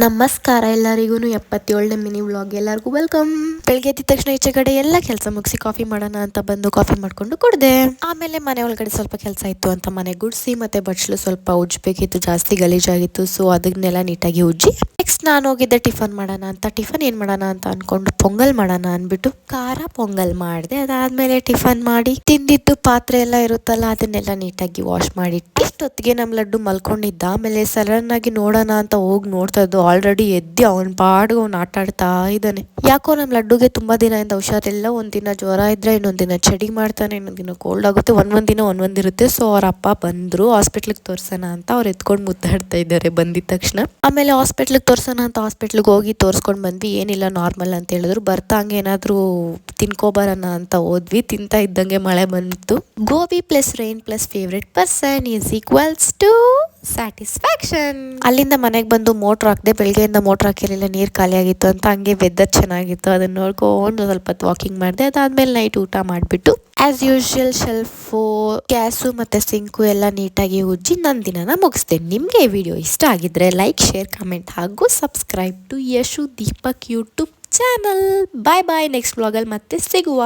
ನಮಸ್ಕಾರ ಎಲ್ಲರಿಗೂ 77ನೇ mini vlog ಎಲ್ಲರಿಗೂ ವೆಲ್ಕಮ್. ಬೆಳಗ್ಗೆ ಎದ್ದ ತಕ್ಷಣ ಈಚೆ ಕಡೆ ಎಲ್ಲ ಕೆಲಸ ಮುಗಿಸಿ ಕಾಫಿ ಮಾಡೋಣ ಅಂತ ಬಂದು ಕಾಫಿ ಮಾಡ್ಕೊಂಡು ಕುಡ್ದೆ. ಆಮೇಲೆ ಮನೆ ಒಳಗಡೆ ಸ್ವಲ್ಪ ಕೆಲಸ ಇತ್ತು ಅಂತ ಮನೆ ಗುಡಿಸಿ ಮತ್ತೆ ಬಚ್ಚಲು ಸ್ವಲ್ಪ ಉಜ್ಬೇಕಿತ್ತು, ಜಾಸ್ತಿ ಗಲೀಜಾಗಿತ್ತು. ಸೊ ಅದನ್ನೆಲ್ಲ ನೀಟಾಗಿ ಉಜ್ಜಿ ನೆಕ್ಸ್ಟ್ ನಾನು ಹೋಗಿದ್ದೆ ಟಿಫನ್ ಮಾಡೋಣ ಅಂತ. ಟಿಫನ್ ಏನ್ ಮಾಡೋಣ ಅಂತ ಅನ್ಕೊಂಡು ಪೊಂಗಲ್ ಮಾಡೋಣ ಅನ್ಬಿಟ್ಟು ಖಾರ ಪೊಂಗಲ್ ಮಾಡಿದೆ. ಅದಾದ್ಮೇಲೆ ಟಿಫನ್ ಮಾಡಿ ತಿಂದಿದ್ದು ಪಾತ್ರೆ ಎಲ್ಲ ಇರುತ್ತಲ್ಲ ಅದನ್ನೆಲ್ಲ ನೀಟಾಗಿ ವಾಶ್ ಮಾಡಿ ಇಷ್ಟೊತ್ತಿಗೆ ನಮ್ಮ ಲಡ್ಡು ಮಲ್ಕೊಂಡಿದ್ದ. ಆಮೇಲೆ ಸಡನ್ ಆಗಿ ನೋಡೋಣ ಅಂತ ಹೋಗಿ ನೋಡ್ತಾ ಇದ್ದು ಆಲ್ರೆಡಿ ಎದ್ದಿ ಅವನ ಪಾಡ್ಗೆ ಅವ್ನು ಆಟ ಆಡ್ತಾ ಇದ್ದಾನೆ. ಯಾಕೋ ನಮ್ಮ ಲಡ್ಡುಗೆ ತುಂಬಾ ದಿನದಿಂದ ಹುಷಾರಿಲ್ಲ. ಒಂದಿನ ಜ್ವರ ಇದ್ರೆ ಇನ್ನೊಂದಿನ ಚಳಿ ಮಾಡ್ತಾನೆ, ಇನ್ನೊಂದಿನ ಕೋಲ್ಡ್ ಆಗುತ್ತೆ, ಒಂದೊಂದಿನ ಒಂದೊಂದಿರುತ್ತೆ. ಸೊ ಅವ್ರ ಅಪ್ಪ ಬಂದ್ರು ಹಾಸ್ಪಿಟ್ಲಿಗೆ ತೋರ್ಸೋಣ ಅಂತ. ಅವ್ರು ಎತ್ಕೊಂಡು ಮುದ್ದಾಡ್ತಾ ಇದ್ದಾರೆ ಬಂದಿದ ತಕ್ಷಣ. ಆಮೇಲೆ ಹಾಸ್ಪಿಟ್ಲಿಗೆ ತೋರ್ಸೋಣ ಅಂತ ಹಾಸ್ಪಿಟ್ಲಿಗೆ ಹೋಗಿ ತೋರ್ಸ್ಕೊಂಡ್ ಬಂದ್ವಿ. ಏನಿಲ್ಲ ನಾರ್ಮಲ್ ಅಂತ ಹೇಳಿದ್ರು. ಬರ್ತಾಂಗೆ ಏನಾದ್ರು ತಿನ್ಕೋಬರೋಣ ಅಂತ ಹೋದ್ವಿ. ತಿಂತಾ ಇದ್ದಂಗೆ ಮಳೆ ಬಂತು. Gobi plus rain plus favourite person is equals to satisfaction. ಅಲ್ಲಿಂದ ಮನೆಗೆ ಬಂದು ಮೋಟ್ರ್ ಹಾಕಿದೆ. ಬೆಳಗ್ಗೆಯಿಂದ ಮೋಟ್ರ್ ಹಾಕಿರಲಿಲ್ಲ, ನೀರು ಖಾಲಿ ಆಗಿತ್ತು ಅಂತ. ಹಂಗೆ ವೆದರ್ ಚೆನ್ನಾಗಿತ್ತು, ಅದನ್ನ ನೋಡ್ಕೊಂಡು ಸ್ವಲ್ಪ ಹೊತ್ತು ವಾಕಿಂಗ್ ಮಾಡಿದೆ. ಅದಾದ್ಮೇಲೆ ನೈಟ್ ಊಟ ಮಾಡಿಬಿಟ್ಟು ಆಸ್ ಯೂಶುವಲ್ ಶೆಲ್ಫು, ಗ್ಯಾಸು ಮತ್ತೆ ಸಿಂಕು ಎಲ್ಲ ನೀಟಾಗಿ ಉಜ್ಜಿ ನನ್ನ ದಿನನ ಮುಗಿಸ್ತೇನೆ. ನಿಮಗೆ ಈ ವಿಡಿಯೋ ಇಷ್ಟ ಆಗಿದ್ರೆ ಲೈಕ್, ಶೇರ್, ಕಮೆಂಟ್ ಹಾಗೂ subscribe to Yashu Deepak YouTube channel. Bye bye. Next ವ್ಲಾಗಲ್ಲಿ ಮತ್ತೆ ಸಿಗುವ.